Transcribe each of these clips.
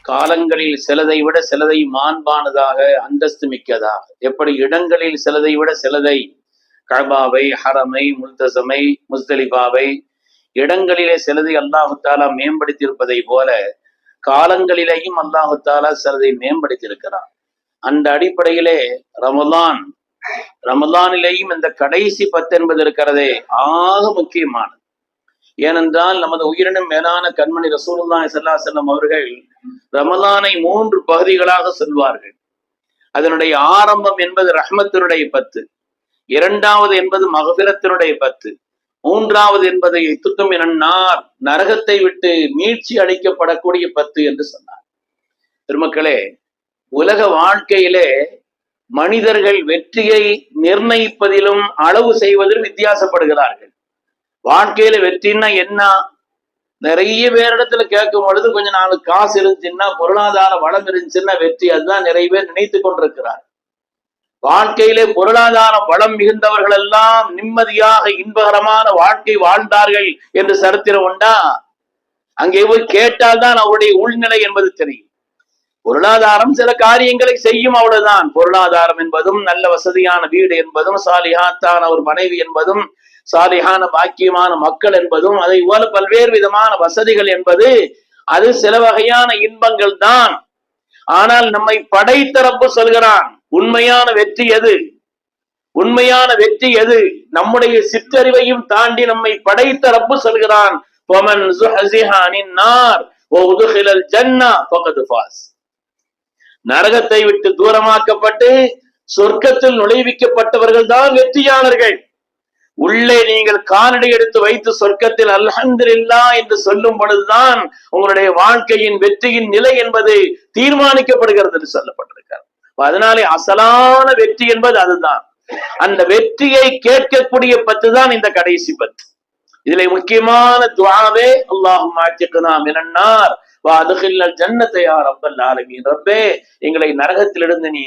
காலங்களில் சிலதை விட சிலதை மாண்பானதாக, அந்தஸ்து மிக்கதாக, எப்படி இடங்களில் சிலதை விட சிலதை, கஅபாவை, ஹரமை, முல்தசமை, முஸ்தலிஃபாவை இடங்களிலே சிலதை அல்லாஹு தாலா மேம்படுத்தி இருப்பதை போல காலங்களிலேயும் அல்லாஹு தாலா சிலதை மேம்படுத்தி இருக்கிறான். அந்த அடிப்படையிலே ரமலானிலேயும் இந்த கடைசி 10 என்பது இருக்கிறதே ஆக முக்கியமானது. ஏனென்றால் நமது உயிரினும் மேலான கண்மணி ரசூலுல்லாஹி ஸல்லல்லாஹு அலைஹி வஸல்லம் அவர்கள் ரமலானை 3 பகுதிகளாக சொல்வார்கள். அதனுடைய ஆரம்பம் என்பது ரஹ்மத்தினுடைய 10, இரண்டாவது என்பது மகஃபிரத்தினுடைய 10, மூன்றாவது என்பதை துத்தும் என்னார், நரகத்தை விட்டு மீட்சி அளிக்கப்படக்கூடிய 10 என்று சொன்னார். பெருமக்களே, உலக வாழ்க்கையிலே மனிதர்கள் வெற்றியை நிர்ணயிப்பதிலும் அளவு செய்வதிலும் வித்தியாசப்படுகிறார்கள். வாழ்க்கையில வெற்றின்னா என்ன? நிறைய பேரிடத்துல கேட்கும் பொழுது கொஞ்சம் நாளுக்கு காசு இருந்துச்சுன்னா, பொருளாதார வளம் இருந்துச்சுன்னா வெற்றி, அதுதான் நிறைய பேர் நினைத்து கொண்டிருக்கிறார். வாழ்க்கையிலே பொருளாதார வளம் மிகுந்தவர்கள் எல்லாம் நிம்மதியாக இன்பகரமான வாழ்க்கை வாழ்ந்தார்கள் என்று சரித்திரம் உண்டா? அங்கே போய் கேட்டால்தான் அவருடைய உள்நிலை என்பது தெரியும். பொருளாதாரம் சில காரியங்களை செய்யும், அவ்வளவுதான். பொருளாதாரம் என்பதும் நல்ல வசதியான வீடு என்பதும் சாலிஹாத்தான ஒரு மனைவி என்பதும் சாலிஹான பாக்கியமான மக்கள் என்பதும் அதை போல பல்வேறு விதமான வசதிகள் என்பது அது சில வகையான இன்பங்கள் தான். ஆனால் நம்மை படைத்த ரப்பு சொல்கிறான், உண்மையான வெற்றி எது? உண்மையான வெற்றி எது? நம்முடைய சிற்றறிவையும் தாண்டி நம்மை படைத்த ரப்பு சொல்கிறான், وَمَنْ زُحْزِحَ عَنِ النَّارِ وَأُدْخِلَ الْجَنَّةَ فَقَدْ فَازَ. நரகத்தை விட்டு தூரமாக்கப்பட்டு சொர்க்கத்தில் நுழைவிக்கப்பட்டவர்கள் தான் வெற்றியாளர்கள். உள்ளே நீங்கள் காலடி எடுத்து வைத்து சொர்க்கத்தில் அல்ஹம்துலில்லாஹ் என்று சொல்லும் பொழுதுதான் உங்களுடைய வாழ்க்கையின் வெற்றியின் நிலை என்பது தீர்மானிக்கப்படுகிறது என்று சொல்லப்பட்டிருக்கிறது. அதனாலே அசலான வெற்றி என்பது அதுதான். அந்த வெற்றியை கேட்கக்கூடிய 10 தான் இந்த கடைசி 10. இதுல முக்கியமான துஆவே அல்லாஹும்ம அத்திக்னா மினன்னார் வ அத்கில்னல் ஜன்னத யா ரப்பல் ஆலமீன். ரப்பே, எங்களை நரகத்திலிருந்து நீ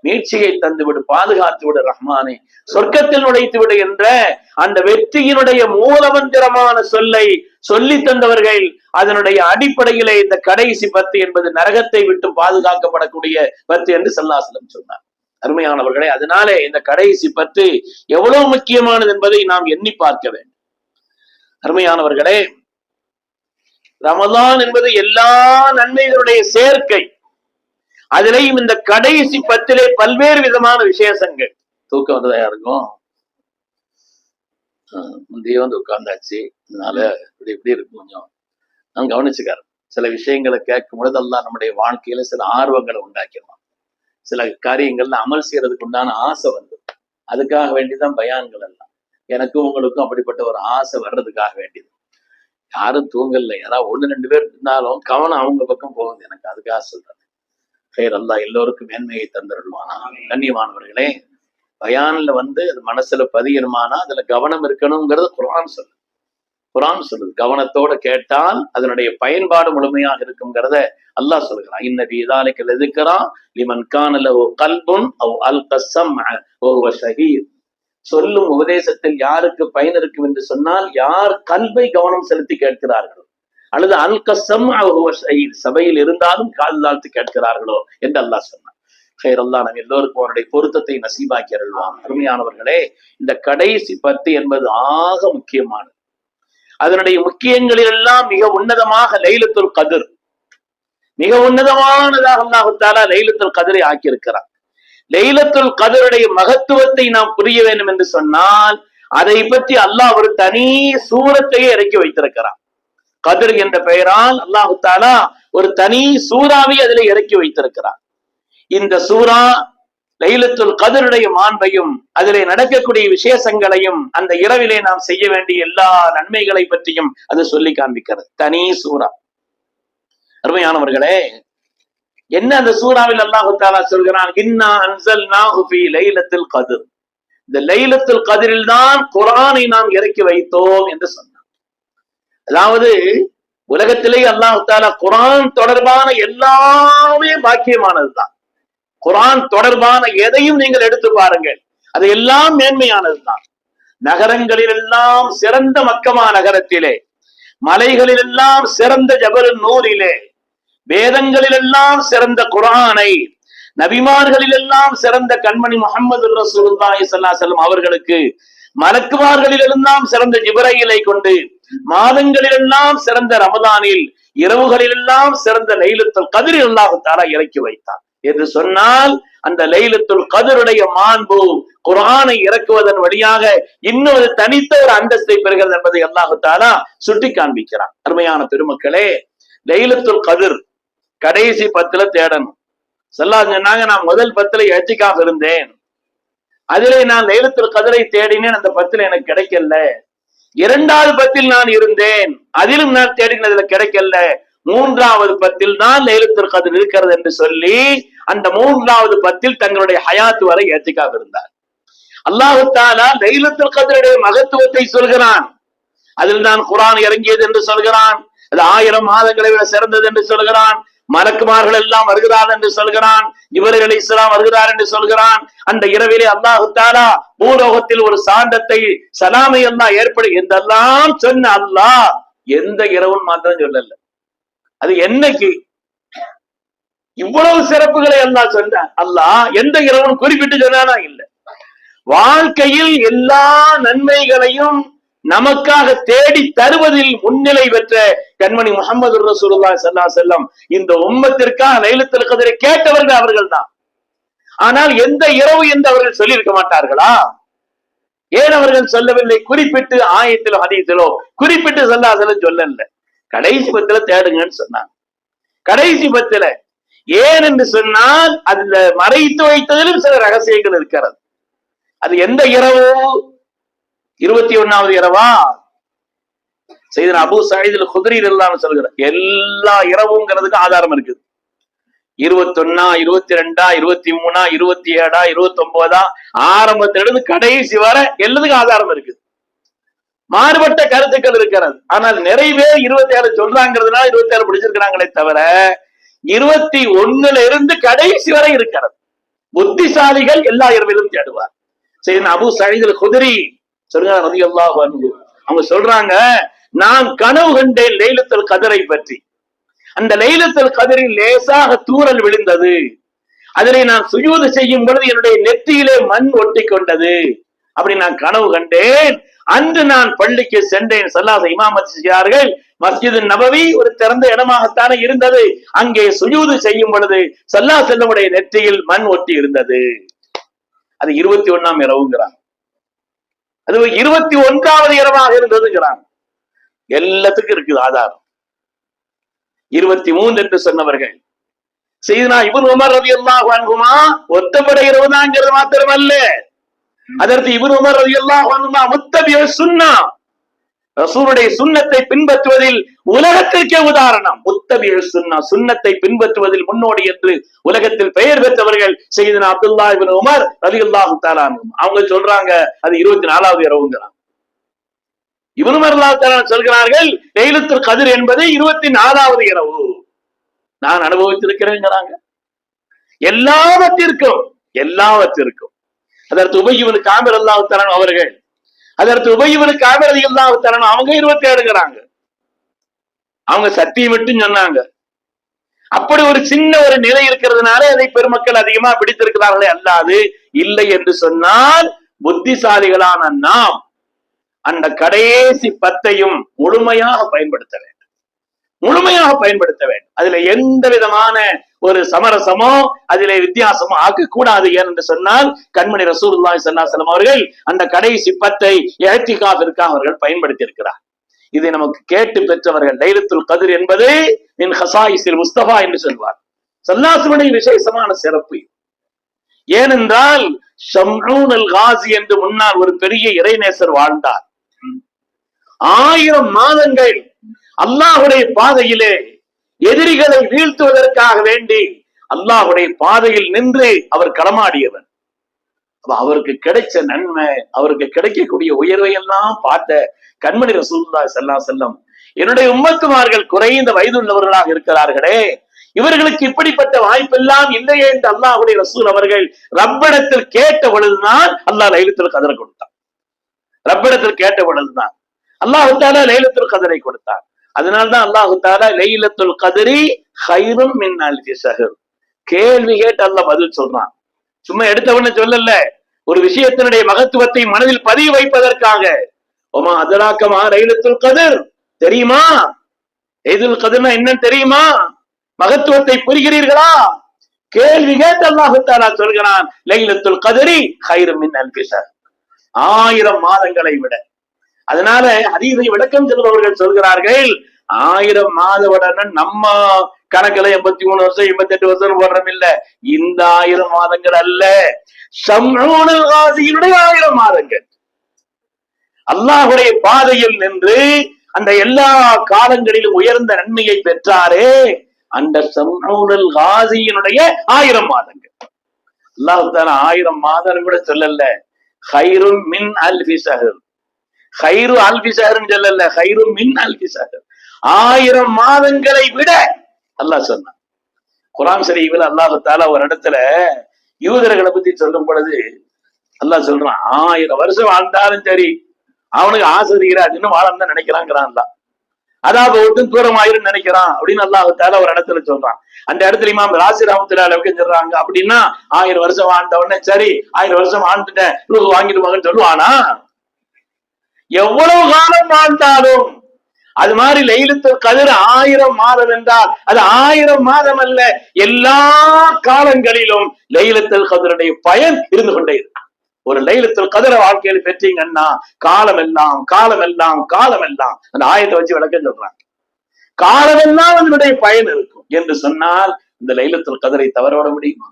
மீட்சியை தந்து விடு, பாதுகாத்து விடு ரஹ்மானே, சொர்க்கத்தில் நுழைத்து விடு என்ற அந்த வெற்றியினுடைய மூலமந்திரமான சொல்லை சொல்லி தந்தவர்கள். அதனுடைய அடிப்படையிலே இந்த கடைசி 10 என்பது நரகத்தை விட்டு பாதுகாக்கப்படக்கூடிய 10 என்று ஸல்லல்லாஹு அலைஹி வஸல்லம் சொன்னார். அருமையானவர்களே, அதனாலே இந்த கடைசி 10 எவ்வளவு முக்கியமானது என்பதை நாம் எண்ணி பார்க்க வேண்டும். அருமையானவர்களே, ரமலான் என்பது எல்லா நன்மைகளுடைய சேர்க்கை. அதிலேயும் இந்த கடைசி 10 பல்வேறு விதமான விசேஷங்கள். தூக்கம் வந்ததா இருக்கும், முந்தைய வந்து உட்கார்ந்தாச்சு, அதனால இப்படி இருக்கு. கொஞ்சம் நான் கவனிச்சுக்காரு. சில விஷயங்களை கேட்கும் பொழுது அல்லாஹ் நம்முடைய வாழ்க்கையில சில ஆர்வங்களை உண்டாக்கிடுவான். சில காரியங்கள்ல அமல் செய்யறதுக்கு உண்டான ஆசை வந்து, அதுக்காக வேண்டிதான் பயான்கள் எல்லாம். எனக்கும் உங்களுக்கும் அப்படிப்பட்ட ஒரு ஆசை வர்றதுக்காக வேண்டியது. யாரும் தூங்கல, யாராவது 1-2 பேர் இருந்தாலும் கவனம் அவங்க பக்கம் போகுது. எனக்கு அதுக்காக சொல்றேன். ஹைர், அல்லாஹ் எல்லோருக்கும் மேன்மையை தந்துருவானா. கண்ணியமானவர்களே, பயான்ல வந்து அது மனசுல பதியணுமானா அதுல கவனம் இருக்கணுங்கிறது குர்ஆன் சொல்லுது. குர்ஆன் சொல்லுது, கவனத்தோட கேட்டால் அதனுடைய பயன்பாடு முழுமையாக இருக்குங்கிறத அல்லாஹ் சொல்லுகிறான். இன்ன ஃபீ ஸாலிக லذிக்ரா லிமன் கான லஹு கல்புன் அவ் அல்க ஸம்அ வஹுவ ஷஹீத். சொல்லும் உபதேசத்தில் யாருக்கு பயன் இருக்கும் என்று சொன்னால், யார் கல்வை கவனம் செலுத்தி கேட்கிறார்களோ, அல்லது அல்க ஸம்அ வஹுவ ஷஹீத், சபையில் இருந்தாலும் காது தாழ்த்தி கேட்கிறார்களோ என்று அல்லாஹ் சொன்னார். ஹைர், அல்லாஹ் நம்ம எல்லோருக்கும் அவருடைய பொருத்தத்தை நசீபாக்கி அருள்வான். அருமையானவர்களே, இந்த கடைசி 10 என்பது ஆக முக்கியமானது. அதனுடைய முக்கியங்களில் எல்லாம் மிக உன்னதமாக லைலத்துல் கத்ர், மிக உன்னதமானதாக அல்லாஹ் தஆலா லைலத்துல் கத்ரை ஆக்கியிருக்கிறார். லைலத்துல் கத்ருடைய மகத்துவத்தை நாம் புரிய வேண்டும் என்று சொன்னால், அதை பற்றி அல்லாஹ் ஒரு தனி சூரத்தையே இறக்கி வைத்திருக்கிறார். கத்ர் என்ற பெயரால் அல்லாஹ் தஆலா ஒரு தனி சூறாவை அதில் இறக்கி வைத்திருக்கிறார். இந்த சூரா லைலத்துல் கத்ருடைய மாண்பையும் அதிலே நடக்கக்கூடிய விசேஷங்களையும் அந்த இரவிலே நாம் செய்ய வேண்டிய எல்லா நன்மைகளை பற்றியும் அது சொல்லி காண்பிக்கிறது. தனி சூரா. அருமையானவர்களே, என்ன அந்த சூறாவில் அல்லாஹ் தஆலா சொல்கிறான், இன்னா அன்ஸல்நாஹு ஃபீ லைலத்துல் கத்ர். இந்த லைலத்துல் கத்ரில் தான் குர்ஆனை நாம் இறக்கி வைத்தோம் என்று சொன்னார். அதாவது உலகத்திலே அல்லாஹ் தஆலா குர்ஆன் தொடர்பான எல்லாமே பாக்கியமானதுதான். குர்ஆன் தொடர்பான எதையும் நீங்கள் எடுத்து பாருங்கள், அது எல்லாம் மேன்மையானதுதான். நகரங்களில் எல்லாம் சிறந்த மக்கமா நகரத்திலே, மலைகளில் எல்லாம் சிறந்த ஜபல் நூரிலே, வேதங்களிலெல்லாம் சிறந்த குர்ஆனை, நபிமார்களிலெல்லாம் சிறந்த கண்மணி முஹம்மது ரசூலுல்லாஹி ஸல்லல்லாஹு அலைஹி வஸல்லம் அவர்களுக்கு மலக்குமார்களிலெல்லாம் சிறந்த ஜிப்ரீலை கொண்டு, மாதங்களிலெல்லாம் சிறந்த ரமதானில், இரவுகளிலெல்லாம் சிறந்த லைலத்துல் கத்ரில் அல்லாஹ் தஆலா இறக்கி வைத்தார் என்று சொன்னால், அந்த லைலத்துல் கத்ருடைய மாண்பு குர்ஆனை இறக்குவதன் வழியாக இன்னொரு தனித்த ஒரு அந்தஸ்தை பெறுகிறது என்பதை அல்லாஹ் தஆலா சுட்டி காண்பிக்கிறார். அருமையான பெருமக்களே, லைலத்துல் கத்ர் கடைசி 10 தேடணும். ஸல்லல்லாஹு சொன்னாங்க, நான் முதல் 10 இஅ்திகாஃப் இருந்தேன், அதிலே நான் லைலத்துல் கத்ரை தேடினேன், அந்த 10 எனக்கு கிடைக்கல. இரண்டாவது 10 நான் இருந்தேன், அதிலும் நான் தேடினதுல கிடைக்கல. மூன்றாவது 10 தான் லைலத்துல் கத்ர் இருக்கிறது என்று சொல்லி அந்த மூன்றாவது 10 தங்களுடைய ஹயாத் வரை இஅ்திகாஃப் இருந்தார். அல்லாஹ் தஆலா லைலத்துல் கத்ருடைய மகத்துவத்தை சொல்கிறான். அதில் தான் குர்ஆன் இறங்கியது என்று சொல்கிறான். அது 1000 மாதங்களை விட சிறந்தது என்று சொல்கிறான். மலக்குமார்கள் எல்லாம் வருகிறார் என்று சொல்கிறான். ஜிப்ரீல் அலைஹிஸ்ஸலாம் வருகிறார் என்று சொல்கிறான். அந்த இரவிலே அல்லாஹ் தஆலா பூலோகத்தில் ஒரு சாந்தத்தை, சலாமை எல்லாம் ஏற்படு என்றெல்லாம் சொன்ன அல்லாஹ் எந்த இரவும் மாத்திரம் சொல்லல. அது என்னைக்கு இவ்வளவு சிறப்புகளை எல்லாம் சொன்ன அல்லாஹ் எந்த இரவும் குறிப்பிட்டு சொன்னானா? இல்ல. வாழ்க்கையில் எல்லா நன்மைகளையும் நமக்காக தேடி தருவதில் முன்னிலை பெற்ற கண்மணி முஹம்மது ரசூலுல்லாஹி ஸல்லல்லாஹு அலைஹி வஸல்லம் இந்த உம்மத்திற்காக லைலத்துல் கத்ரை கேட்டவர்கள் அவர்கள் தான். ஆனால் எந்த இரவு என்று அவர்கள் சொல்லி இருக்க மாட்டார்களா? ஏன் அவர்கள் சொல்லவில்லை? குறிப்பிட்டு ஆயத்திலோ ஹதீஸிலோ குறிப்பிட்டு ஸல்லல்லாஹு அலைஹி வஸல்லம் சொல்லல. கடைசி 10 தேடுங்கன்னு சொன்னாங்க. கடைசி 10 ஏன் என்று சொன்னால் அதுல மறைத்து வைத்ததிலும் சில ரகசியங்கள் இருக்கிறது. அது எந்த இரவு? 21வது இரவா? சையதுனா அபூ சயீத் அல் குத்ரி ரலியல்லாஹு அன்ஹு சொல்கிறார், எல்லா இரவுங்கிறதுக்கு ஆதாரம் இருக்குது. 21, 22, 23, 27, 29 ஆரம்பத்திலிருந்து கடைசி வரை எல்லாத்துக்கும் ஆதாரம் இருக்குது. மாறுபட்ட கருத்துக்கள் இருக்கிறது. ஆனால் நிறைவே 27 சொல்றாங்கிறதுனால 27 பிடிச்சிருக்கிறாங்களே தவிர 21ல இருந்து கடைசி வரை இருக்கிறது. புத்திசாலிகள் எல்லா இரவிலும் தேடுவார். சையதுனா அபூ சயீத் அல் குத்ரி சொல்றாங்க ரலியல்லாஹு அன்ஹு, அவங்க சொல்றாங்க, நான் கனவு கண்டேன் லைலத்துல் கத்ரை பற்றி. அந்த லைலத்துல் கத்ரில் லேசாக தூறல் விழுந்தது. அதிலே நான் சுஜூது செய்யும் பொழுது என்னுடைய நெற்றியிலே மண் ஒட்டி கொண்டது. அப்படி நான் கனவு கண்டேன். அன்று நான் பள்ளிக்கு சென்றேன். ஸல்லல்லாஹு இமாமத் செய்தார்கள். மஸ்ஜிது நபவி ஒரு திறந்த இடமாகத்தானே இருந்தது. அங்கே சுஜூது செய்யும் பொழுது ஸல்லல்லாஹு செல்லமுடைய நெற்றியில் மண் ஒட்டி இருந்தது. அது 21ஆம் இரவுங்கிறாங்க. அது 21வது இரவாக இருந்ததுங்கிறாங்க. எல்லாத்துக்கும் இருக்குது ஆதாரம். 23 என்று சொன்னவர்கள் சையதுனா இப்னு உமர் ரலியல்லாஹு அன்ஹுமா ஒத்தபடை இரவு தான்ங்கிறது மாத்திரமல்ல, அதற்கு இப்னு உமர் ரலியல்லாஹு அன்ஹுமா முத்தபிய சுன்னா, ரசூலுடைய சுன்னத்தை பின்பற்றுவதில் உலகத்திற்கே உதாரணம். முத்தபிய சுன்னா, சுன்னத்தை பின்பற்றுவதில் முன்னோடி என்று உலகத்தில் பெயர் பெற்றவர்கள் சையதுனா அப்துல்லாஹ் இப்னு உமர் ரலியல்லாஹு தஆலா அன்ஹு. அவங்க சொல்றாங்க அது 24வது இரவுங்கிறாங்க. இப்னு உமர் ரலியல்லாஹு தஆலா சொல்கிறார்கள் லைலத்துல் கத்ர் என்பது 24வது இரவு. நான் அனுபவித்திருக்கிறேங்கிறாங்க. எல்லாவற்றிற்கும் அதற்கு உபய் இப்னு காமிர் ரலியல்லாஹு தஆலா அவர்கள், அதற்கு உபய் இப்னு காமிர் ரலியல்லாஹு தஆலா அவங்க 27ங்கிறாங்க. அவங்க சத்தியம் மட்டும் சொன்னாங்க. அப்படி ஒரு சின்ன ஒரு நிலை இருக்கிறதுனால அதை பெருமக்கள் அதிகமா பிடித்திருக்கிறார்களே அல்லாது இல்லை என்று சொன்னால், புத்திசாலிகளான நாம் அந்த கடைசி 10ஐயும் முழுமையாக பயன்படுத்த வேண்டும். அதுல எந்த விதமான ஒரு சமரசமோ அதிலே வித்தியாசமோ ஆக்கக்கூடாது. ஏனென்று சொன்னால் கண்மணி ரசூலுல்லாஹி ஸல்லல்லாஹு அலைஹி வஸல்லம் அவர்கள் அந்த கடைசி 10ஐ இஅ்திகாஃபிற்காக அவர்கள் பயன்படுத்தி இருக்கிறார். இதை நமக்கு கேட்டு பெற்றவர்கள். லைலத்துல் கத்ர் என்பது மின் ஹஸாயிஸில் முஸ்தபா என்று சொல்வார். ஸல்லல்லாஹு அலைஹி வஸல்லம் விசேஷமான சிறப்பு. ஏனென்றால் ஷம்ஊன் அல் காஸி என்று முன்னால் ஒரு பெரிய இறைநேசர் வாழ்ந்தார். 1000 மாதங்கள் அல்லாஹ்வுடைய பாதையிலே எதிரிகளை வீழ்த்துவதற்காக வேண்டி அல்லாஹ்வுடைய பாதையில் நின்று அவர் களமாடியவர். அவருக்கு கிடைச்ச நன்மை, அவருக்கு கிடைக்கக்கூடிய உயர்வை எல்லாம் பார்த்த கண்மணி ரசூலுல்லாஹி ஸல்லல்லாஹு அலைஹி வஸல்லம், என்னுடைய உம்மத்துமார்கள் குறைந்த வயதுள்ளவர்களாக இருக்கிறார்களே, இவர்களுக்கு இப்படிப்பட்ட வாய்ப்பெல்லாம் இல்லையே என்று அல்லாஹ்வுடைய ரசூல் அவர்கள் ரப்பிடத்தில் கேட்ட பொழுதுதான் அல்லாஹ் லைலத்துல் கத்ரை கொடுத்தான். ரப்பிடத்தில் கேட்ட பொழுதுதான் அல்லாஹ் தஆலா லைலத்துல் கத்ரை கொடுத்தார். அதனால்தான் அல்லாஹ் தஆலா லைலத்துல் கத்ரி ஹைரும் மின் அல்ஃபி ஷஹர். கேள்வி கேட்டு அல்லாஹ் பதில் சொல்றான். சும்மா எடுத்தவன சொல்லல, ஒரு விஷயத்தினுடைய மகத்துவத்தை மனதில் பதிய வைப்பதற்காக. ஒமா அதராக்கமா லைலத்துல் கத்ர், தெரியுமா? லைலத்துல் கத்ர்னா என்னன்னு தெரியுமா? மகத்துவத்தை புரிகிறீர்களா? கேள்வி கேட்டு அல்லாஹ் தஆலா சொல்கிறான், லைலத்துல் கத்ரி ஹைரும் மின் அல்ஃபி ஷஹர், 1000 மாதங்களை விட. அதனால ஹதீஸை விளக்கம் சொல்பவர்கள் சொல்கிறார்கள், 1000 மாத உடனே நம்ம கணக்குல 83 வருஷம் 88 வருஷம் போடுறோம் இல்ல, இந்த 1000 மாதங்கள் அல்ல, ஷம்ஊனுல் காஸியினுடைய 1000 மாதங்கள். அல்லாஹ்வுடைய பாதையில் நின்று அந்த எல்லா காலங்களிலும் உயர்ந்த நன்மையை பெற்றாரே, அந்த ஷம்ஊனுல் காஸியினுடைய 1000 மாதங்கள். அல்லாஹ் தஆலா 1000 மாதம் கூட சொல்லல, ஹைரும் மின் அல்ஃபி ஷஹர். ஹைரு அல்ஃபி ஷஹர்னு சொல்லல, ஹைரும் மின் அல்ஃபி ஷஹர், 1000 மாதங்களை விட அல்லாஹ் சொன்னான். குர்ஆன் ஷரீஃபில் அல்லாஹ் தஆலா ஒரு இடத்துல யூதர்களை பத்தி சொல்லும் பொழுது அல்லாஹ் சொல்றான், 1000 வருஷம் வாழ்ந்தாலும் சரி அவனுக்கு ஆசை தீராது, இன்னும் வாழன்னு நினைக்கிறாங்கிறான். அதாவது ஒருத்தன் தூரமாயிரும் நினைக்கிறான் அப்படின்னு அல்லாஹ் தஆலா ஒரு இடத்துல சொல்றான். அந்த இடத்துல இமாம் ராசி ரஹ்மத்துல்லாஹி அலைஹி சொல்றாங்க, அப்படின்னா 1000 வருஷம் வாழ்ந்த உடனே சரி 1000 வருஷம் வாழ்ந்துட்டேன் வாங்கிட்டு வாங்கன்னு சொல்லுவானா? எவ்வளவு காலம் வாழ்ந்தாலும் அது மாதிரி லைலத்துல் கத்ர் 1000 மாதம் என்றால் அது 1000 மாதம் அல்ல, எல்லா காலங்களிலும் லைலத்துல் கத்ருடைய பயன் இருந்து கொண்டே இருக்கு. ஒரு லைலத்துல் கத்ர வாழ்க்கையில் பெற்றீங்கன்னா காலமெல்லாம் காலமெல்லாம் காலமெல்லாம், அந்த ஆயத்தை வச்சு விளக்கம் சொல்றாங்க, காலமெல்லாம் அதனுடைய பயன் இருக்கும் என்று சொன்னால் இந்த லைலத்துல் கத்ரை தவறவிட முடியுமா?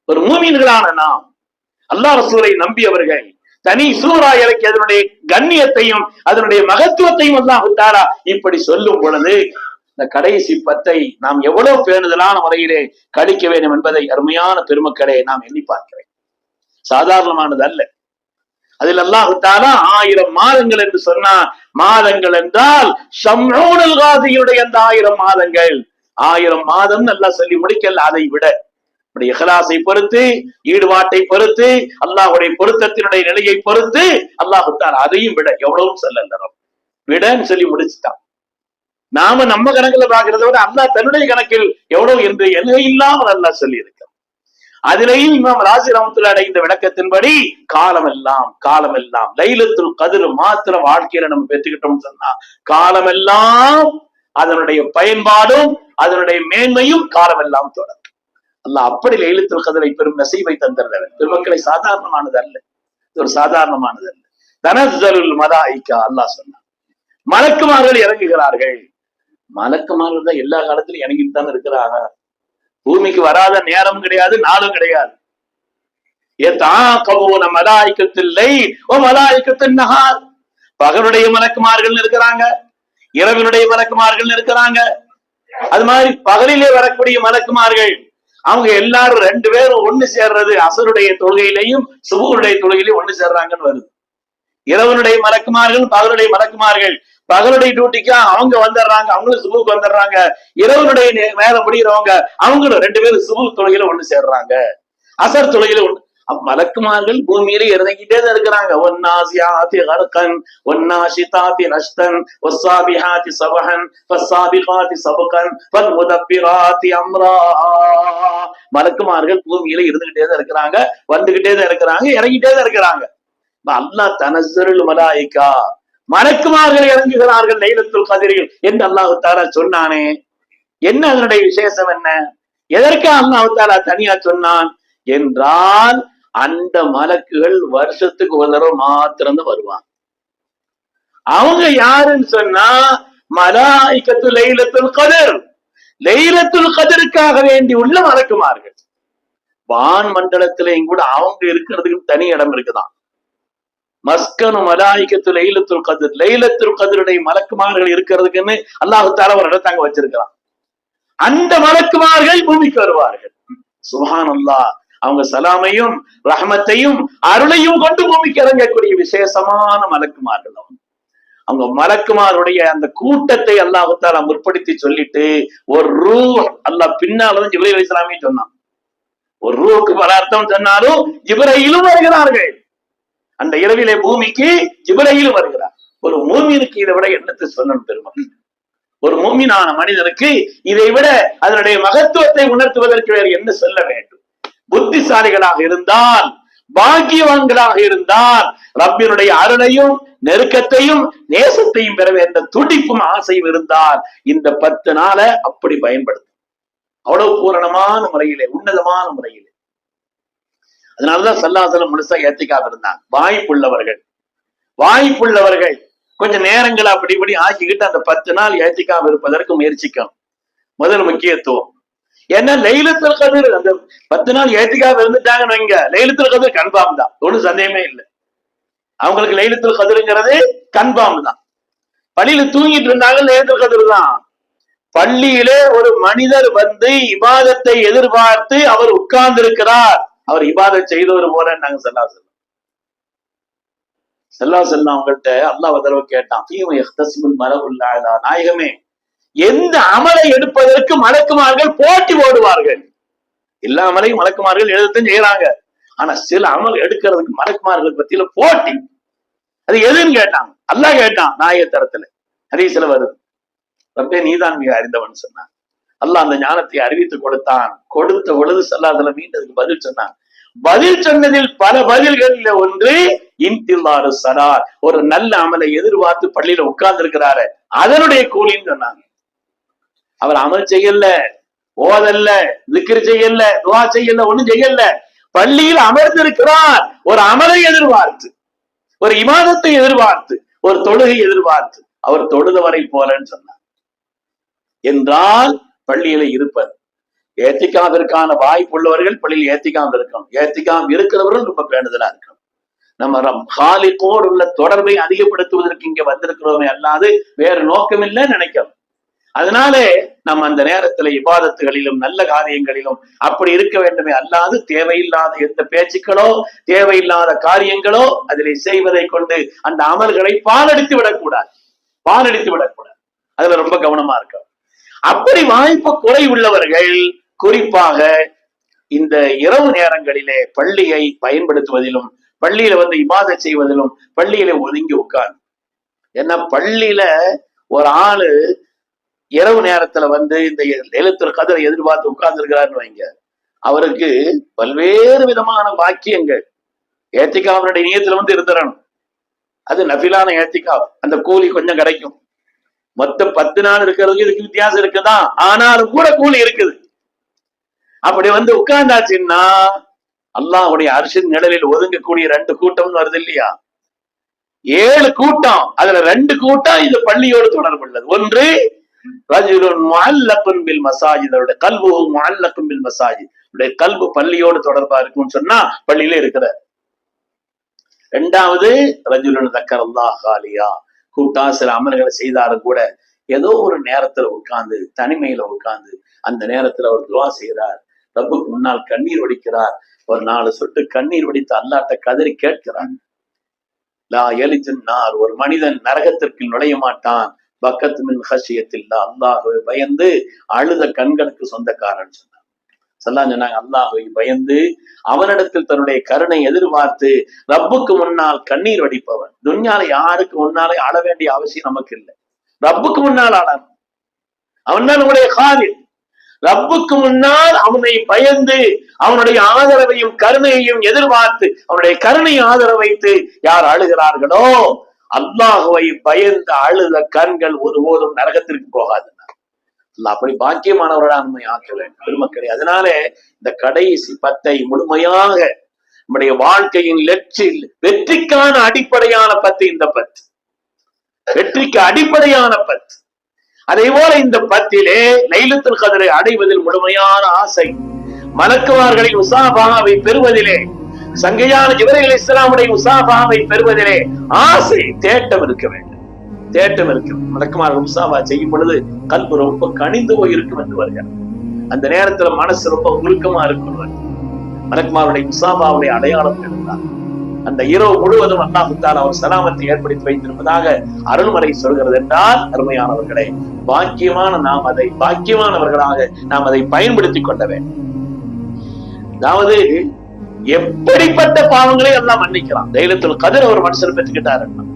ஒரு மூமின்களான நாம், அல்லாஹ் ரசூலை நம்பியவர்கள், தனி சூரா இறக்கி அதனுடைய கண்ணியத்தையும் அதனுடைய மகத்துவத்தையும் அல்லாஹ் தஆலா இப்படி சொல்லும் பொழுது இந்த கடைசி 10ஐ நாம் எவ்வளவு பேணுதலான முறையிலே கழிக்க வேண்டும் என்பதை அருமையான பெருமக்களே நாம் எண்ணி பார்க்கிறேன். சாதாரணமானது அல்ல. அதில் அல்லாஹ் தஆலா 1000 மாதங்கள் என்று சொன்னா, மாதங்கள் என்றால் ஷம்ஊனுல் காஸியுடைய அந்த 1000 மாதங்கள், 1000 மாதம் நல்லா சொல்லி முடிக்கல. அதை விட இஹ்லாஸை பொறுத்து, ஈடுபாட்டை பொறுத்து, அல்லாஹ்வுடைய பொருத்தத்தினுடைய நிலையை பொறுத்து அல்லாஹ் தஆலா அதையும் விட எவ்வளவு சொல்லல, விடன்னு சொல்லி முடிச்சுட்டான். நாம நம்ம கணக்குல பாக்குறத விட அல்லாஹ் தன்னுடைய கணக்கில் எவ்வளவு என்று எல்லை இல்லாமல் அல்லாஹ் சொல்லி இருக்க. அதிலேயும் இமாம் ராசி ரஹ்மத்துல்லாஹி அலைஹி இந்த விளக்கத்தின்படி காலமெல்லாம் காலமெல்லாம் லைலத்துல் கத்ர் மாத்திர வாழ்க்கையில நம்ம பெற்றுக்கிட்டோம்னு சொன்னா காலமெல்லாம் அதனுடைய பயன்பாடும் அதனுடைய மேன்மையும் காலமெல்லாம் தொடரும். அல்லாஹ் அப்படி லைலத்துல் கத்ரை பெரும் நசீபை தந்திருந்தவர். பெருமக்களை சாதாரணமானது அல்ல, இது ஒரு சாதாரணமானது அல்ல. தனஸ்ஸலுல் மலாயிகா, அல்லாஹ் சொன்னார், மலக்குமார்கள் இறங்குகிறார்கள். மலக்குமார்கள் தான் எல்லா காலத்திலும் இறங்கிட்டு தான் இருக்கிறாங்க. பூமிக்கு வராத நேரம் கிடையாது, நாளும் கிடையாது. பகலுடைய மலக்குமார்கள் இருக்கிறாங்க, இரவினுடைய மலக்குமார்கள் இருக்கிறாங்க. அது மாதிரி பகலிலே வரக்கூடிய மலக்குமார்கள் அவங்க எல்லாரும் 2 பேரும் ஒண்ணு சேர்றது அசருடைய தொழுகையிலையும் சுபூருடைய தொழுகையிலையும் ஒண்ணு சேர்றாங்கன்னு வருது. இரவனுடைய மலக்குமார்கள் பகலுடைய மலக்குமார்கள் பகலுடைய டியூட்டிக்கா அவங்க வந்துடுறாங்க, அவங்களும் சுபுக்கு வந்துடுறாங்க. இரவனுடைய வேலை முடிகிறவங்க அவங்களும் 2 பேரும் சுபு தொழுகையில ஒண்ணு சேர்றாங்க, அசர் தொழுகையில ஒண்ணு. மலக்குமார்கள் பூமியில இறங்கிட்டே தான் இருக்கிறாங்க. ஒன்னாசியாதி கர்கன் ஒன்னாஷிதாதி நஷ்தன் வஸ்ஸாபிஹாதி சபஹன் வஸ்ஸாபிகாதி சபகன் வல்முதப்பிராதி அம்ரா. மலக்குமார்கள் பூமியில இருந்துகிட்டே தான் இருக்கிறாங்க, வந்துகிட்டே தான் இருக்கிறாங்க, இறங்கிட்டே தான் இருக்கிறாங்க. அல்லாஹ் தனஸ்ஸலுல் மலாயிகா, மலக்குமார்கள் இறங்குகிறார்கள் லைலத்துல் கத்ரில் என்று அல்லாஹ் தஆலா சொன்னானே, என்ன அதனுடைய விசேஷம் என்ன? எதற்கு அல்லாஹ் தஆலா தனியா சொன்னான் என்றால், அந்த மலக்குகள் வருஷத்துக்கு ஒரு தடவை மாத்திரம் வருவாங்க. அவங்க யாருன்னு சொன்னா மலாயிகத்து லைலத்துல் கத்ர், லைலத்துல் கத்ருக்காக வேண்டி உள்ள மலக்குமார்கள். வான் மண்டலத்திலையும் கூட அவங்க இருக்கிறதுக்கு தனி இடம் இருக்குதான். மஸ்கனு மலாயிகத்து லைலத்துல் கத்ர், லைலத்துல் கத்ருடைய மலக்குமார்கள் இருக்கிறதுக்குன்னு அல்லாஹ் தஆலா ஒரு இடத்தை அங்க வச்சிருக்கிறான். அந்த மலக்குமார்கள் பூமிக்கு வருவார்கள். சுப்ஹானல்லாஹ், அவங்க சலாமையும் ரஹ்மத்தையும் அருளையும் கொண்டு பூமிக்கு இறங்கக்கூடிய விசேஷமான மலக்குமார்கள். அவங்க மலக்குமாருடைய அந்த கூட்டத்தை அல்லாஹ் தஆலா முற்படுத்தி சொல்லிட்டு ஒரு ரூஹ் அல்லாஹ் பின்னால்தான் ஜிப்ரீல் அலைஹிஸ்ஸலாமே சொன்னான். ஒரு ரூஹுக்கு பல அர்த்தம் சொன்னாலும் ஜிப்ரீலும் வருகிறார்கள். அந்த இரவிலே பூமிக்கு ஜிப்ரீலும் வருகிறார். ஒரு மூமினுக்கு இதை விட என்னத்தை சொல்லணும் பெருமக்கள்? ஒரு முஃமினான மனிதனுக்கு இதை விட அதனுடைய மகத்துவத்தை உணர்த்துவதற்கு வேறு என்ன சொல்ல வேண்டும்? புத்திசாலிகளாக இருந்தால், பாக்கியவான்களாக இருந்தால், ரப்பினுடைய அருளையும் நெருக்கத்தையும் நேசத்தையும் பெற வேண்ட துடிப்பும் ஆசையும் இருந்தால் இந்த 10 நாளை அப்படி பயன்படுத்தும். அவ்வளவு பூரணமான முறையிலே, உன்னதமான முறையிலே. அதனாலதான் ஸல்லல்லாஹு அலைஹி வஸல்லம் முழுசா ஏத்திக்காக இருந்தாங்க. வாய்ப்புள்ளவர்கள் கொஞ்சம் நேரங்களை அப்படி இப்படி ஆக்கிக்கிட்டு அந்த 10 நாள் ஏத்திக்காக இருப்பதற்கு முயற்சிக்கணும். முதல் முக்கியத்துவம். ஏன்னா லைலத்துல் கத்ர் அந்த 10 நாள் ஏத்திக்காக இருந்துட்டாங்கன்னு வைங்க, லைலத்துல் கத்ர் கன்ஃபார்ம் தான், ஒன்றும் சந்தேகமே இல்லை. அவங்களுக்கு லைலத்துல் கத்ர்ங்கிறது கன்ஃபார்ம் தான். பள்ளியில தூங்கிட்டு இருந்தாங்க, லைலத்துல் கத்ர் தான். பள்ளியிலே ஒரு மனிதர் வந்து இபாதத்தை எதிர்பார்த்து அவர் உட்கார்ந்து இருக்கிறார், அவர் இபாதத் செய்தவர் போல நாங்க ஸல்லல்லாஹு அவங்கள்ட்ட அல்லாஹ் தஆலா கேட்டான், ஃபீமா யஹ்தஸிமுல் மலஉல் அலா, நாயகமே எந்த அமலை எடுப்பதற்கு மலக்குமார்கள் போட்டி போடுவார்கள்? எல்லா அமலையும் மலக்குமார்கள் எழுதத்தான் செய்யறாங்க, ஆனா சில அமல் எடுக்கிறதுக்கு மலக்குமார்கள் பத்தியில போட்டி. அது எதுன்னு கேட்டாங்க. அல்லாஹ் கேட்டான் நாயகத்தரத்துல, ஹதீஸ்ல வருது, ரப்பே நீதான் மிக அறிந்தவன் சொன்னான். அல்லாஹ் அந்த ஞானத்தை அறிவித்து கொடுத்தான். கொடுத்த பொழுது ஸல்லல்லாஹு அலைஹி வஸல்லம் மீண்டும் பதில் சொன்னான். பதில் சொன்னதில் பல பதில்களில் ஒன்று இன்திலாரு ஸலாத், ஒரு நல்ல அமலை எதிர்பார்த்து பள்ளியில உட்கார்ந்து இருக்கிறாரு, அதனுடைய கூலின்னு சொன்னாங்க. அவர் அமல் செய்யல, ஓதல்ல, திக்ர் செய்யல, துஆ செய்யல, ஒண்ணும் செய்யல, பள்ளியில் அமர்ந்திருக்கிறார் ஒரு அமலை எதிர்பார்த்து, ஒரு இபாதத்தை எதிர்பார்த்து, ஒரு தொழுகை எதிர்பார்த்து, அவர் தொழுதவரை போலன்னு சொன்னார். என்றால் பள்ளியில இருப்பது. ஏத்திக்காவிற்கான வாய்ப்புள்ளவர்கள் பள்ளியில் ஏத்திக்காம இருக்கணும். ஏத்திக்காம இருக்கிறவர்கள் ரொம்ப பேணுதலா இருக்கணும். நம்ம காலிக்கோடு உள்ள தொடர்பை அதிகப்படுத்துவதற்கு இங்க வந்திருக்கிறோமே அல்லாது வேறு நோக்கம் இல்லை நினைக்கிறோம். அதனாலே நம்ம அந்த நேரத்துல இபாதத்துகளிலும் நல்ல காரியங்களிலும் அப்படி இருக்க வேண்டுமே அல்லாது தேவையில்லாத எந்த பேச்சுக்களோ தேவையில்லாத காரியங்களோ அதிலே செய்வதை கொண்டு அந்த அமல்களை பாலடித்து விடக்கூடாது. அதுல ரொம்ப கவனமா இருக்க. அப்படி வாய்ப்பு குறை உள்ளவர்கள் குறிப்பாக இந்த இரவு நேரங்களிலே பள்ளியை பயன்படுத்துவதிலும் பள்ளியில வந்து இபாதத் செய்வதிலும் பள்ளியில ஒதுங்கி உட்கார்ந்து. ஏன்னா பள்ளியில ஒரு ஆளு இரவு நேரத்துல வந்து இந்த லைலத்துல் கத்ரை எதிர்பார்த்து உட்கார்ந்து இருக்கிறாருன்னு வைங்க, அவருக்கு பல்வேறு விதமான வாக்கியங்கள் ஏத்திகாவுடைய நியத்துல வந்து இருந்துடணும். அது நஃபிலான ஏத்திகாவ், அந்த கூலி கொஞ்சம் கிடைக்கும். மொத்தம் 10 நாள் இருக்கிறதுக்கு இதுக்கு வித்தியாசம் இருக்குதான், ஆனாலும் கூட கூலி இருக்குது. அப்படி வந்து உட்கார்ந்தாச்சுன்னா அல்லாஹ்வுடைய அர்ஷின் நிழலில் ஒதுங்கக்கூடிய 2 கூட்டம்னு வருது இல்லையா, 7 கூட்டம், அதுல 2 கூட்டம் இது பள்ளியோடு தொடர்புள்ளது. ஒன்று ரஜுலுன் முஅல்லகுன் பில் மசாஜித், அவருடைய கல்புஹு முஅல்லகுன் பில் மசாஜித், அவருடைய கல்பு பள்ளியோடு தொடர்பா இருக்கும்னு சொன்னா பள்ளியில இருக்கிற. 2வது ரஜுலுன் தக்கரல்லாஹ் காலியா, கூட்டா சில அமல்களை செய்தாலும் கூட ஏதோ ஒரு நேரத்துல உட்கார்ந்து தனிமையில உட்கார்ந்து அந்த நேரத்துல அவர் துவா செய்கிறார், ரப்புக்கு முன்னால் கண்ணீர் வடிக்கிறார், ஒரு 4 சொட்டு கண்ணீர் வடித்து அல்லாஹ்ட்ட கதறி கேட்கிறார். லா யலிஜுன்னார், ஒரு மனிதன் நரகத்திற்கு நுழைய மாட்டான், பக்கத்து மின் ஹஷியத்தில்லா, அல்லாஹ்வை பயந்து அழுத கண்களுக்கு சொந்தக்காரன் சொன்னார். சொன்னாங்க அல்லாஹ்வை பயந்து அவனிடத்தில் தன்னுடைய கருணை எதிர்பார்த்து ரப்புக்கு முன்னால் கண்ணீர் வடிப்பவன். துன்யால யாருக்கு முன்னாலே ஆள வேண்டிய அவசியம் நமக்கு இல்லை, ரப்புக்கு முன்னால் ஆளணும். அவன் தான் நம்முடைய காரியம். ரப்புக்கு முன்னால் அவனை பயந்து அவனுடைய ஆதரவையும் கருணையையும் எதிர்பார்த்து அவனுடைய கருணை ஆதரவு வைத்து யார் அழுகிறார்களோ அல்லாஹுவை பயந்து அழுத கண்கள் ஒருபோதும் நரகத்திற்கு போகாது. அப்படி பாக்கியமானவர்களா நம்மை ஆக்க வேண்டும் பெருமக்களே. அதனால இந்த கடைசி 10 முழுமையாக நம்முடைய வாழ்க்கையின் வெற்றிக்கான அடிப்படையான 10 இந்த 10, வெற்றிக்கு அடிப்படையான 10. அதே போல இந்த 10லே லைலத்துல் கத்ரை அடைவதில் முழுமையான ஆசை, மலக்குமார்களின் முசாஃபாவை பெறுவதிலே, சங்கையான ஜிப்ரீல் அலைஹிஸ்ஸலாமுடைய முசாஃபாவை பெறுவதிலே ஆசை, தேட்டம் இருக்க வேண்டும். மலக்குமார்கள் முசாஃபா செய்யும் பொழுது கல்பு ரொம்ப கனிந்து போயிருக்கும் என்று வருகிறார். அந்த நேரத்துல மனசு ரொம்ப உருக்கமா இருக்கும். மலக்குமாருடைய முசாஃபாவுடைய அடையாளம் இருந்தார். அந்த இரவு முழுவதும் அல்லாஹ் தஆலா அவர் சலாமத்தை ஏற்படுத்தி வைத்திருப்பதாக அருள்மறை சொல்கிறது. என்றால் அருமையானவர்களே, பாக்கியமானவர்களாக நாம் அதை பயன்படுத்திக் கொள்ள வேண்டும். அதாவது எப்படிப்பட்ட பாவங்களை எல்லாம் மன்னிக்கலாம். லைலத்துல் கத்ர் ஒரு மனுஷன் பெற்றுக்கிட்டாருன்னா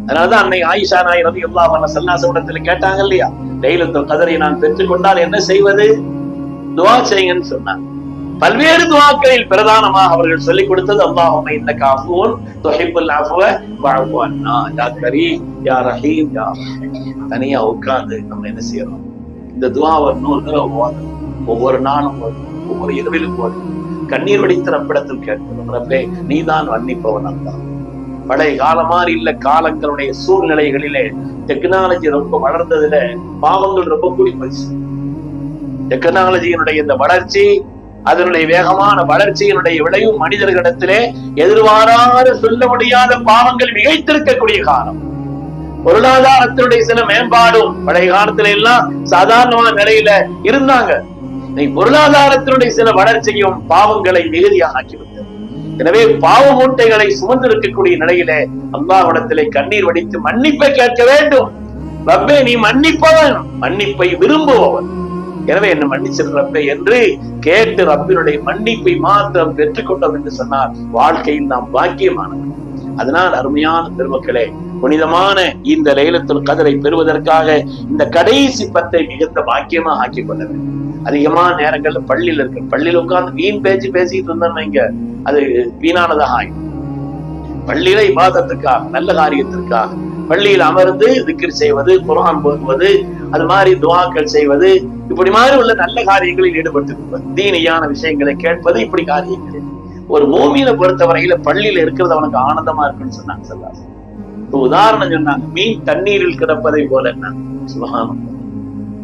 அதனாலதான் அன்னை ஆயிஷா நாய் ரலியல்லாஹு அன்ஹா ஸல்லல்லாஹு கேட்டாங்க இல்லையா, லைலத்துல் கத்ரை நான் பெற்றுக்கொண்டால் என்ன செய்வது, துஆ செய்யுங்கன்னு சொன்னாங்க. பல்வேறு துஆக்களில் பிரதானமாக அவர்கள் சொல்லிக் கொடுத்தது அல்லாஹும்ம இன்னக அஃபூன் துஹிப்புல் அஃவ ஃபஅஃபு அன்னா, யா கரீம் யா ரஹீம் யா. தனியா உட்கார்ந்து நம்ம என்ன செய்யறோம், இந்த துஆவை 100 தடவை ஓதணும். ஒவ்வொரு நாளும் ஒவ்வொரு இரவிலும் ஓதணும். கண்ணீர் வடித்த ரப்பிடத்தில் கேட்கணும், ரப்பே நீதான் மன்னிப்பவன். அல்லா பழைய காலமாறு இல்ல, காலங்களுடைய சூழ்நிலைகளிலே டெக்னாலஜி ரொம்ப வளர்ந்ததுல பாவங்கள் ரொம்ப கூடி போச்சு. டெக்னாலஜியினுடைய இந்த வளர்ச்சி, அதனுடைய வேகமான வளர்ச்சியினுடைய விளைவு மனிதர்களிடத்திலே எதிர்பாராத சொல்ல முடியாத பாவங்கள் மிகைத்திருக்கக்கூடிய காலம். பொருளாதாரத்தினுடைய சில மேம்பாடும் பழைய காலத்துல எல்லாம் சாதாரணமான நிலையில இருந்தாங்க. பொருளாதாரத்தினுடைய சில வளர்ச்சியும் பாவங்களை மிகுதியாக ஆக்கிவிட்டது. எனவே பாவ மூட்டைகளை சுமந்திருக்கக்கூடிய நிலையிலே அல்லாஹ்விடத்திலே கண்ணீர் வடித்து மன்னிப்பை கேட்க வேண்டும். ரப்பே நீ மன்னிப்பவன், மன்னிப்பை விரும்புபவன், எனவே என்ன மன்னிச்சிரு ரப்பே என்று கேட்டு ரப்பினுடைய மன்னிப்பை மாத்திரம் பெற்றுக்கொண்டோம் என்று சொன்னார் வாழ்க்கையில் நாம் பாக்கியமானவன். அதனால் அருமையான பெருமக்களே, புனிதமான இந்த லைலத்துல் கத்ரை பெறுவதற்காக இந்த கடைசி 10 மிகுந்த பாக்கியமா ஆக்கி கொள்ள வேண்டும். அதிகமான நேரங்கள்ல பள்ளியில இருக்கு, பள்ளியில உட்கார்ந்து வீண் பேச்சு பேசிட்டு இருந்தோம், இங்க அது வீணானதாக ஆகும். பள்ளியில இபாதத்துக்காக, நல்ல காரியத்திற்காக பள்ளியில் அமர்ந்து திக்ர் செய்வது, குர்ஆன் ஓதுவது, அது மாதிரி துஆக்கள் செய்வது, இப்படி மாதிரி உள்ள நல்ல காரியங்களில் ஈடுபட்டு தீனியான விஷயங்களை கேட்பது, இப்படி காரியங்கள் ஒரு மூமியில பொறுத்தவரையில பள்ளியில இருக்கிறது அவனுக்கு ஆனந்தமா இருக்குன்னு சொன்னாங்க ஸல்லல்லாஹு அலைஹி வஸல்லம். உதாரணம் சொன்னாங்க, மீன் தண்ணீரில் கிடப்பதை போல. சுப்ஹானல்லாஹ்,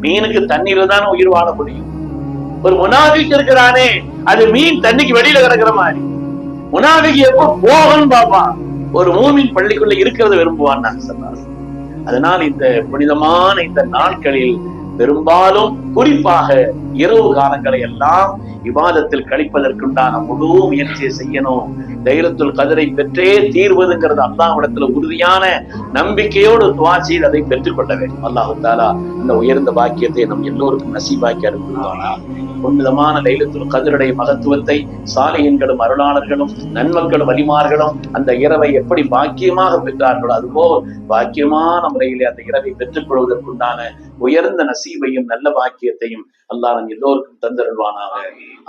மீனுக்கு தண்ணீர்ல தானே உயிர் வாழ முடியும். ஒரு முனாஃபிக் இருக்கிறானே, அது மீன் தண்ணிக்கு வெளியில கிடக்கிற மாதிரி. முனாஃபிக் எப்போ போகணும் பாப்பா, ஒரு மூமின் பள்ளிக்குள்ள இருக்கிறத விரும்புவான். அதனால் இந்த புனிதமான இந்த நாட்களில் பெரும்பாலும் குறிப்பாக இரவு காலங்களை எல்லாம் இபாதத்தில் கழிப்பதற்குண்டான முழு முயற்சியை செய்யணும். லைலத்துல் கத்ரை பெற்றே தீர்வதுங்கிறது அல்லாஹ்விடத்துல உறுதியான நம்பிக்கையோடு துஆ செய்து அதை பெற்றுக் கொள்ள வேண்டும். அல்லாஹ் தஆலா இந்த உயர்ந்த பாக்கியத்தை நம் எல்லோருக்கும் நசீபாக்கி அனுப்புவானா. புனிதமான லைலத்துல் கத்ருடைய மகத்துவத்தை சாலிஹீன்களும் அருளாளர்களும் நன்மக்களும் வலிமார்களும் அந்த இரவை எப்படி பாக்கியமாக பெற்றார்களோ அதுபோல் பாக்கியமான முறையிலே அந்த இரவை பெற்றுக் கொள்வதற்குண்டான உயர்ந்த நசீபையும் நல்ல பாக்கியத்தையும் அல்லாஹ் நம் எல்லோருக்கும் தந்தருள்வானாக.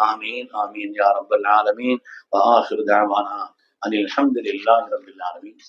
ஆமீன் ஆமீன் யா ரப்பல் ஆலமீன். வ ஆகிரு தஅவானா அனில் ஹம்துலில்லாஹி ரப்பில் ஆலமீன்.